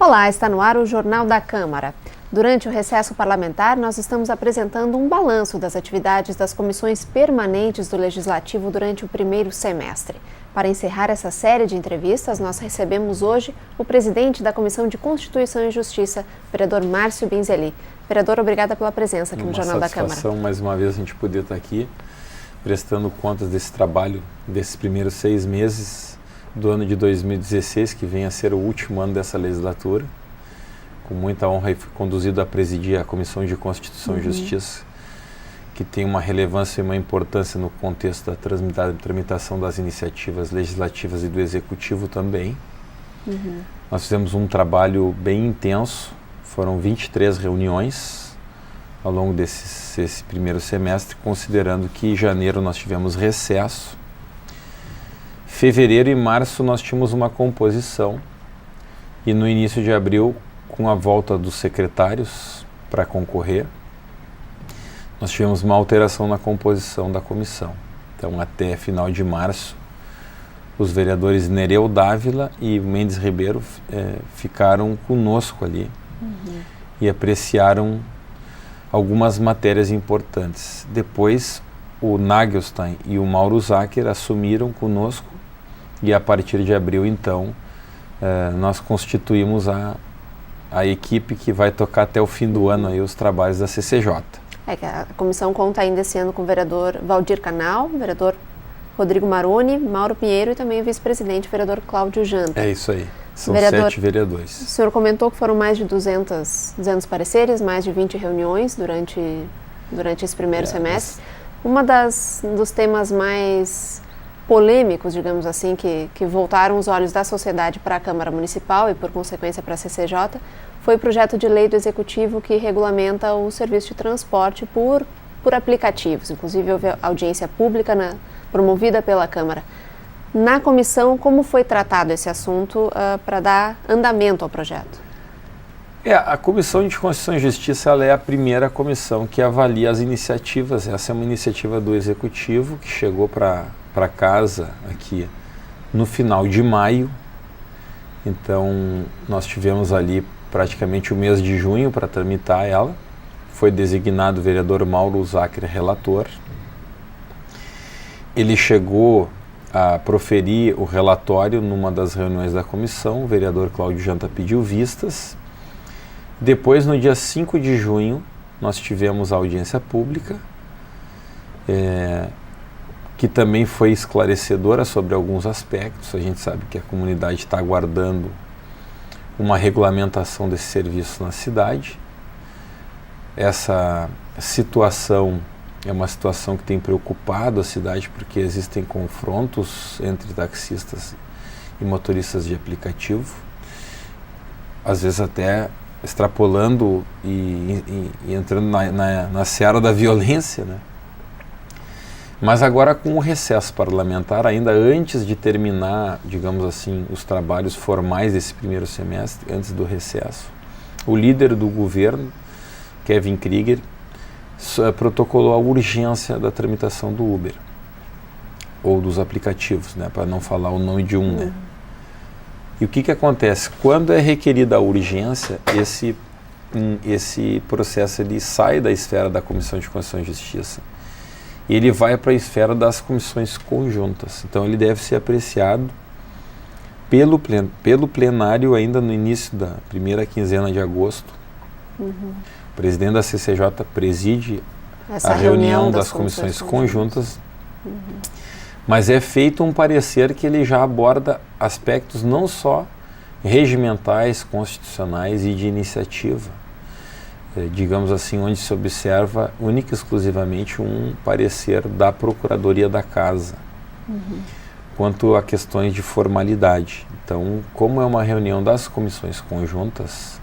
Olá, está no ar o Jornal da Câmara. Durante o recesso parlamentar, nós estamos apresentando um balanço das atividades das comissões permanentes do Legislativo durante o primeiro semestre. Para encerrar essa série de entrevistas, nós recebemos hoje o presidente da Comissão de Constituição e Justiça, vereador Márcio Binzeli. Vereador, obrigada pela presença aqui no Jornal da Câmara. Uma satisfação, mais uma vez, a gente poder estar aqui, prestando contas desse trabalho, desses primeiros 6 meses do ano de 2016, que vem a ser o último ano dessa legislatura. Com muita honra, fui conduzido a presidir a Comissão de Constituição e Justiça, que tem uma relevância e uma importância no contexto da tramitação das iniciativas legislativas e do Executivo também. Nós fizemos um trabalho bem intenso, foram 23 reuniões ao longo desse primeiro semestre, considerando que em janeiro nós tivemos recesso, fevereiro e março nós tínhamos uma composição e no início de abril, com a volta dos secretários para concorrer, nós tivemos uma alteração na composição da comissão. Então, até final de março, os vereadores Nereu Dávila e Mendes Ribeiro ficaram conosco ali e apreciaram algumas matérias importantes. Depois, o Nagelstein e o Mauro Zacher assumiram conosco e a partir de abril, então, nós constituímos a equipe que vai tocar até o fim do ano aí os trabalhos da CCJ. A comissão conta ainda esse ano com o vereador Valdir Canal, vereador Rodrigo Maroni, Mauro Pinheiro e também o vice-presidente, o vereador Cláudio Janta. É isso aí, são vereador, 7 vereadores. O senhor comentou que foram mais de 200 pareceres, mais de 20 reuniões durante esse primeiro semestre. Dos temas mais polêmicos, digamos assim, que voltaram os olhos da sociedade para a Câmara Municipal e, por consequência, para a CCJ, foi o projeto de lei do Executivo que regulamenta o serviço de transporte por aplicativos. Inclusive, houve audiência pública promovida pela Câmara. Na comissão, como foi tratado esse assunto para dar andamento ao projeto? A Comissão de Constituição e Justiça ela é a primeira comissão que avalia as iniciativas. Essa é uma iniciativa do Executivo que chegou para casa aqui no final de maio. Então, nós tivemos ali praticamente o mês de junho para tramitar ela. Foi designado o vereador Mauro Zacher relator. Ele chegou a proferir o relatório numa das reuniões da comissão. O vereador Cláudio Janta pediu vistas. Depois, no dia 5 de junho, nós tivemos a audiência pública, que também foi esclarecedora sobre alguns aspectos. A gente sabe que a comunidade está aguardando uma regulamentação desse serviço na cidade. Essa situação é uma situação que tem preocupado a cidade porque existem confrontos entre taxistas e motoristas de aplicativo, às vezes até extrapolando e entrando na seara da violência, né? Mas agora com o recesso parlamentar, ainda antes de terminar, digamos assim, os trabalhos formais desse primeiro semestre, antes do recesso, o líder do governo, Kevin Krieger, protocolou a urgência da tramitação do Uber, ou dos aplicativos, né, para não falar o nome de um, né? E o que acontece? Quando é requerida a urgência, esse processo ele sai da esfera da Comissão de Constituição e Justiça e ele vai para a esfera das comissões conjuntas. Então ele deve ser apreciado pelo plenário ainda no início da primeira quinzena de agosto. O presidente da CCJ preside a reunião das comissões conjuntas. Mas é feito um parecer que ele já aborda aspectos não só regimentais, constitucionais e de iniciativa, digamos assim, onde se observa única e exclusivamente um parecer da Procuradoria da Casa, quanto a questões de formalidade. Então, como é uma reunião das comissões conjuntas,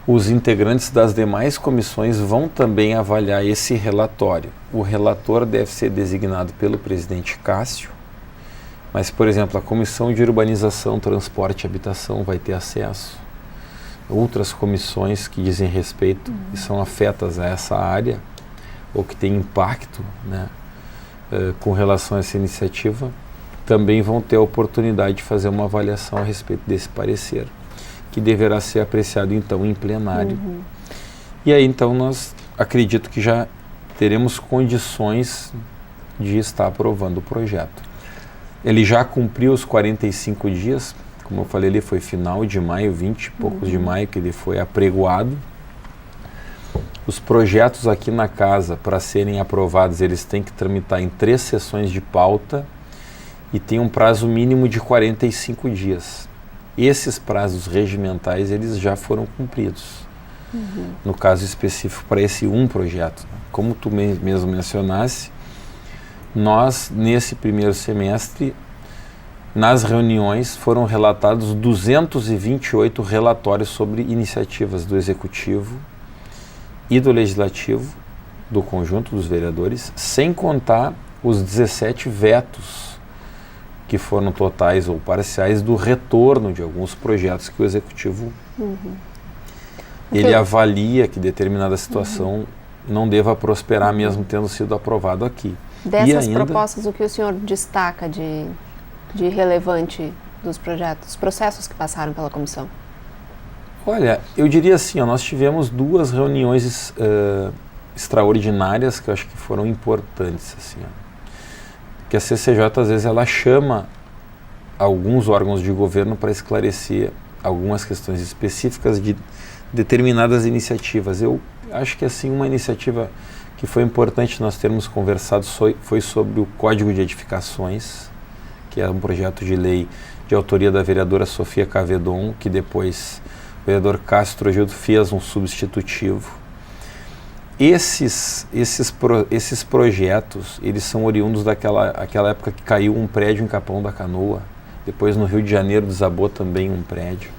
os integrantes das demais comissões vão também avaliar esse relatório. O relator deve ser designado pelo presidente Cássio, mas, por exemplo, a Comissão de Urbanização, Transporte e Habitação vai ter acesso. Outras comissões que dizem respeito e são afetas a essa área, ou que têm impacto, né, com relação a essa iniciativa, também vão ter a oportunidade de fazer uma avaliação a respeito desse parecer. que deverá ser apreciado então em plenário. E aí então nós acredito que já teremos condições de estar aprovando o projeto. Ele já cumpriu os 45 dias, como eu falei, ele foi final de maio, 20 e poucos de maio que ele foi apregoado. Os projetos aqui na casa, para serem aprovados, eles têm que tramitar em 3 sessões de pauta e tem um prazo mínimo de 45 dias. Esses prazos regimentais, eles já foram cumpridos. No caso específico para esse projeto. Como tu mesmo mencionasse, nós, nesse primeiro semestre, nas reuniões, foram relatados 228 relatórios sobre iniciativas do Executivo e do Legislativo, do conjunto dos vereadores, sem contar os 17 vetos, que foram totais ou parciais, do retorno de alguns projetos que o Executivo ele avalia que determinada situação não deva prosperar mesmo tendo sido aprovado aqui. Dessas propostas, o que o senhor destaca de relevante dos projetos, processos que passaram pela comissão? Olha, eu diria assim, nós tivemos 2 reuniões extraordinárias que eu acho que foram importantes. Assim, que a CCJ, às vezes, ela chama alguns órgãos de governo para esclarecer algumas questões específicas de determinadas iniciativas. Eu acho que assim uma iniciativa que foi importante nós termos conversado foi sobre o Código de Edificações, que é um projeto de lei de autoria da vereadora Sofia Cavedon, que depois o vereador Castro Gildo fez um substitutivo. Esses projetos, eles são oriundos daquela época que caiu um prédio em Capão da Canoa, depois no Rio de Janeiro desabou também um prédio.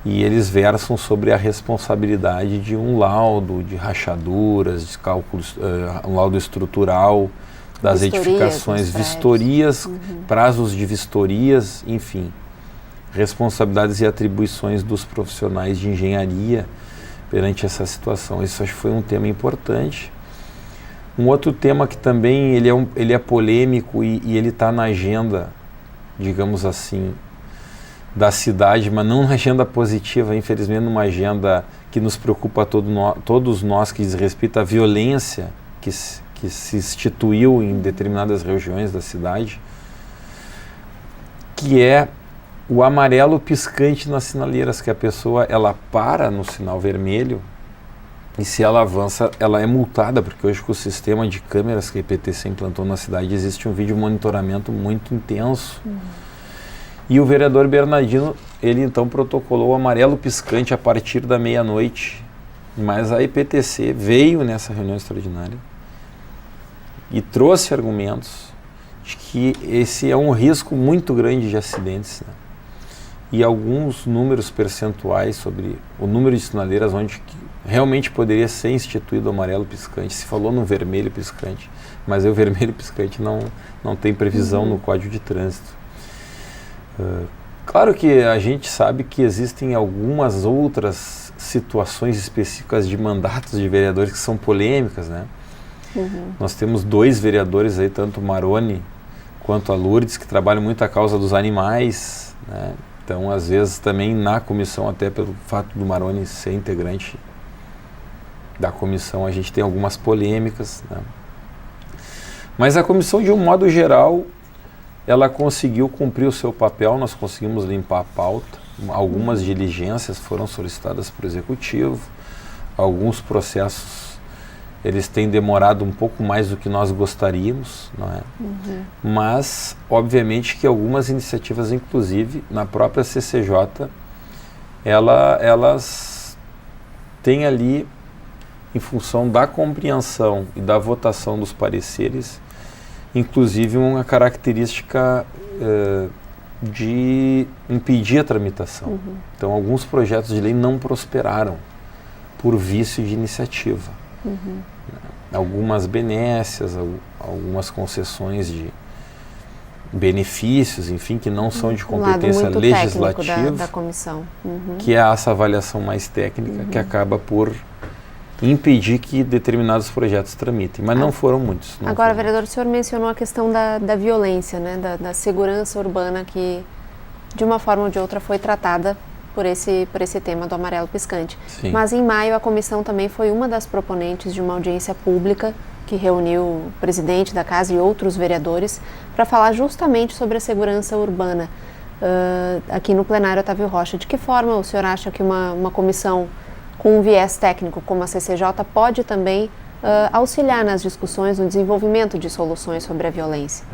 E eles versam sobre a responsabilidade de um laudo de rachaduras, de cálculos, um laudo estrutural das edificações, vistorias, prazos de vistorias, enfim, responsabilidades e atribuições dos profissionais de engenharia perante essa situação. Isso acho que foi um tema importante. Um outro tema que também ele é polêmico e ele está na agenda, digamos assim, da cidade, mas não na agenda positiva, infelizmente numa agenda que nos preocupa todos nós, que diz respeito à violência que se instituiu em determinadas regiões da cidade, que é o amarelo piscante nas sinaleiras, que a pessoa ela para no sinal vermelho e se ela avança, ela é multada, porque hoje com o sistema de câmeras que a IPTC implantou na cidade existe um vídeo monitoramento muito intenso. E o vereador Bernardino, ele então protocolou o amarelo piscante a partir da meia-noite, mas a IPTC veio nessa reunião extraordinária e trouxe argumentos de que esse é um risco muito grande de acidentes, né? E alguns números percentuais sobre o número de sinaleiras onde realmente poderia ser instituído o amarelo piscante. Se falou no vermelho piscante, mas o vermelho piscante não tem previsão no Código de Trânsito. Claro que a gente sabe que existem algumas outras situações específicas de mandatos de vereadores que são polêmicas, né? Nós temos 2 vereadores aí, tanto o Maroni quanto a Lourdes, que trabalham muito a causa dos animais, né? Então, às vezes, também na comissão, até pelo fato do Maroni ser integrante da comissão, a gente tem algumas polêmicas, né? Mas a comissão, de um modo geral, ela conseguiu cumprir o seu papel, nós conseguimos limpar a pauta, algumas diligências foram solicitadas para o Executivo, alguns processos eles têm demorado um pouco mais do que nós gostaríamos, não é? Mas, obviamente, que algumas iniciativas, inclusive, na própria CCJ, elas têm ali, em função da compreensão e da votação dos pareceres, inclusive uma característica de impedir a tramitação. Então, alguns projetos de lei não prosperaram por vício de iniciativa. Algumas benécias, algumas concessões de benefícios, enfim, que não são de competência legislativa, da comissão. Que é essa avaliação mais técnica que acaba por impedir que determinados projetos tramitem, mas não foram muitos. Agora, vereador, o senhor mencionou a questão da violência, né, da segurança urbana que, de uma forma ou de outra, foi tratada por esse tema do amarelo piscante. Sim. Mas em maio a comissão também foi uma das proponentes de uma audiência pública que reuniu o presidente da casa e outros vereadores para falar justamente sobre a segurança urbana. Aqui no plenário, Otávio Rocha, de que forma o senhor acha que uma comissão com um viés técnico como a CCJ pode também auxiliar nas discussões, no desenvolvimento de soluções sobre a violência?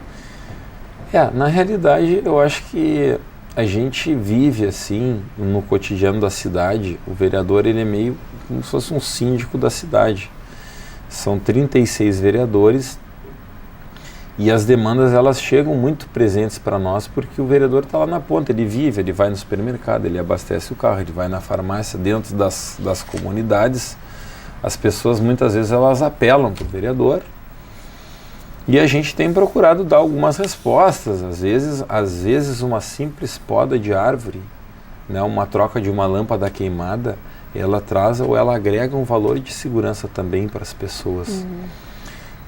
Na realidade, eu acho que a gente vive assim no cotidiano da cidade. O vereador, ele é meio como se fosse um síndico da cidade. São 36 vereadores e as demandas, elas chegam muito presentes para nós porque o vereador está lá na ponta, ele vive, ele vai no supermercado, ele abastece o carro, ele vai na farmácia, dentro das comunidades. As pessoas muitas vezes elas apelam para o vereador e a gente tem procurado dar algumas respostas. Às vezes uma simples poda de árvore, né, uma troca de uma lâmpada queimada, ela traz ou ela agrega um valor de segurança também para as pessoas.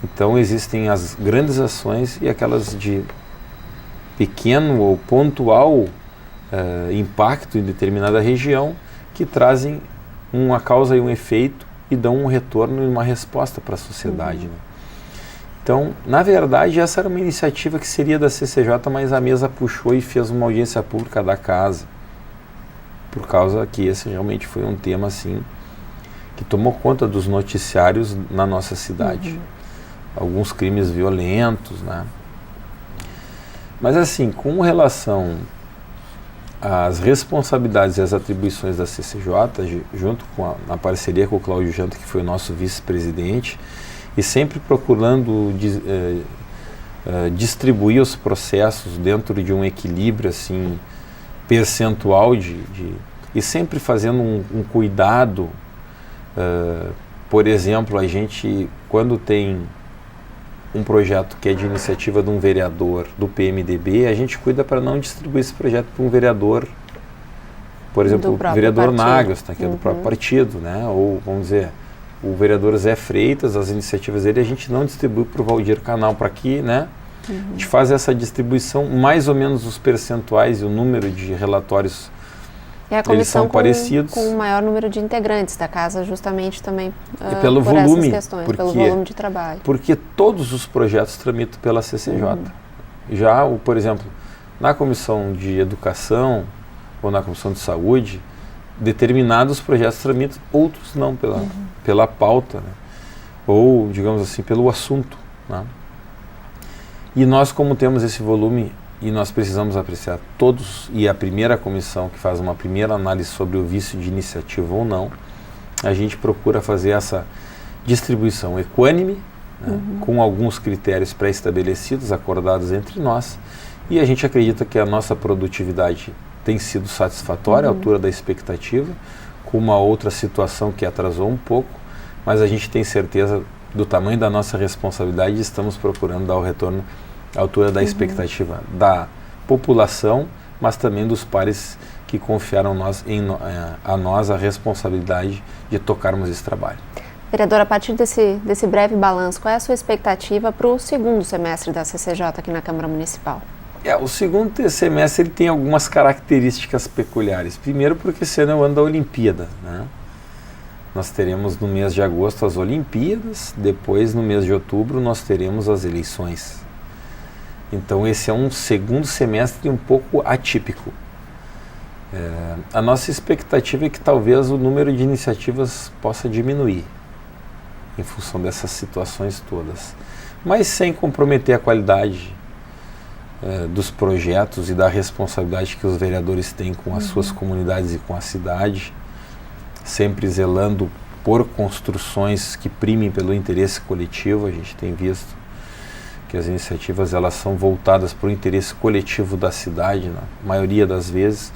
Então existem as grandes ações e aquelas de pequeno ou pontual impacto em determinada região que trazem uma causa e um efeito e dão um retorno e uma resposta para a sociedade. Né? Então, na verdade, essa era uma iniciativa que seria da CCJ, mas a mesa puxou e fez uma audiência pública da casa, por causa que esse realmente foi um tema assim que tomou conta dos noticiários na nossa cidade. Alguns crimes violentos, né? Mas assim, com relação às responsabilidades e às atribuições da CCJ, junto com a parceria com o Cláudio Janta, que foi o nosso vice-presidente, e sempre procurando distribuir os processos dentro de um equilíbrio assim, percentual e sempre fazendo um cuidado. Por exemplo, a gente, quando tem um projeto que é de iniciativa de um vereador do PMDB, a gente cuida para não distribuir esse projeto para um vereador, por exemplo, o vereador Nagels, que é do próprio partido, né? Ou, vamos dizer, o vereador Zé Freitas, as iniciativas dele, a gente não distribui para o Valdir Canal, para aqui, né? A gente faz essa distribuição, mais ou menos os percentuais e o número de relatórios, a comissão eles são parecidos. Com o maior número de integrantes da casa, justamente também e pelo por volume, essas questões, pelo volume de trabalho. Porque todos os projetos tramitam pela CCJ. Já, por exemplo, na Comissão de Educação ou na Comissão de Saúde, determinados projetos tramitam, outros não, pela pauta, né? Ou, digamos assim, pelo assunto. Né? E nós, como temos esse volume e nós precisamos apreciar todos, e a primeira comissão que faz uma primeira análise sobre o vício de iniciativa ou não, a gente procura fazer essa distribuição equânime, né, com alguns critérios pré-estabelecidos, acordados entre nós, e a gente acredita que a nossa produtividade tem sido satisfatória, à altura da expectativa, com uma outra situação que atrasou um pouco, mas a gente tem certeza do tamanho da nossa responsabilidade e estamos procurando dar o retorno à altura da expectativa da população, mas também dos pares que confiaram a nós a responsabilidade de tocarmos esse trabalho. Vereador, a partir desse breve balanço, qual é a sua expectativa para o segundo semestre da CCJ aqui na Câmara Municipal? O segundo semestre ele tem algumas características peculiares. Primeiro porque esse ano é o ano da Olimpíada, né? Nós teremos no mês de agosto as Olimpíadas, depois no mês de outubro nós teremos as eleições. Então esse é um segundo semestre um pouco atípico. A nossa expectativa é que talvez o número de iniciativas possa diminuir em função dessas situações todas, mas sem comprometer a qualidade dos projetos e da responsabilidade que os vereadores têm com as suas comunidades e com a cidade, sempre zelando por construções que primem pelo interesse coletivo. A gente tem visto que as iniciativas elas são voltadas para o interesse coletivo da cidade, na maioria das vezes.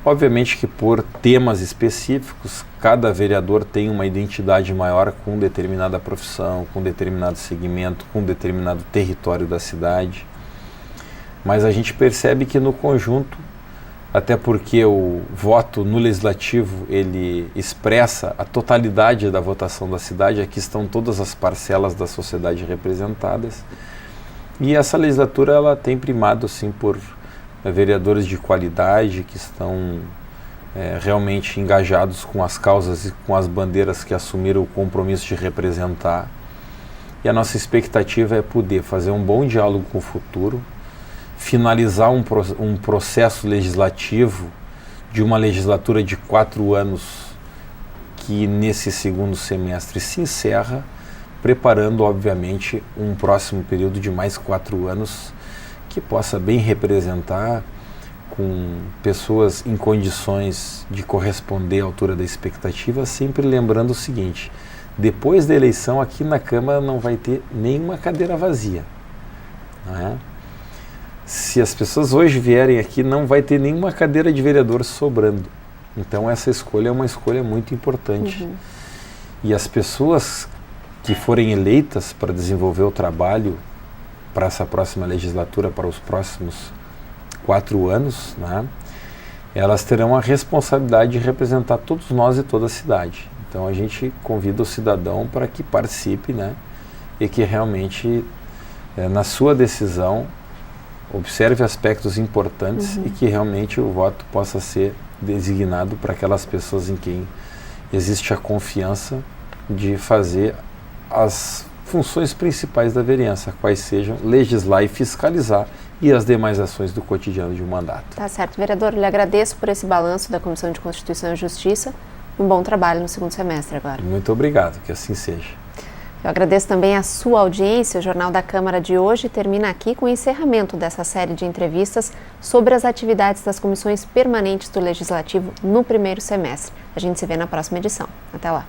Obviamente que por temas específicos, cada vereador tem uma identidade maior com determinada profissão, com determinado segmento, com determinado território da cidade. Mas a gente percebe que no conjunto, até porque o voto no legislativo ele expressa a totalidade da votação da cidade, aqui estão todas as parcelas da sociedade representadas, e essa legislatura ela tem primado sim por vereadores de qualidade que estão realmente engajados com as causas e com as bandeiras que assumiram o compromisso de representar. E a nossa expectativa é poder fazer um bom diálogo com o futuro, finalizar um processo legislativo de uma legislatura de 4 anos que nesse segundo semestre se encerra, preparando, obviamente, um próximo período de mais 4 anos que possa bem representar, com pessoas em condições de corresponder à altura da expectativa, sempre lembrando o seguinte: depois da eleição aqui na Câmara não vai ter nenhuma cadeira vazia, não é? Se as pessoas hoje vierem aqui, não vai ter nenhuma cadeira de vereador sobrando. Então essa escolha é uma escolha muito importante. E as pessoas que forem eleitas para desenvolver o trabalho para essa próxima legislatura, para os próximos 4 anos, né, elas terão a responsabilidade de representar todos nós e toda a cidade. Então a gente convida o cidadão para que participe, né, e que realmente, na sua decisão, observe aspectos importantes e que realmente o voto possa ser designado para aquelas pessoas em quem existe a confiança de fazer as funções principais da vereança, quais sejam legislar e fiscalizar e as demais ações do cotidiano de um mandato. Tá certo, vereador, lhe agradeço por esse balanço da Comissão de Constituição e Justiça. Um bom trabalho no segundo semestre agora. Muito obrigado, que assim seja. Eu agradeço também a sua audiência. O Jornal da Câmara de hoje termina aqui com o encerramento dessa série de entrevistas sobre as atividades das comissões permanentes do Legislativo no primeiro semestre. A gente se vê na próxima edição. Até lá.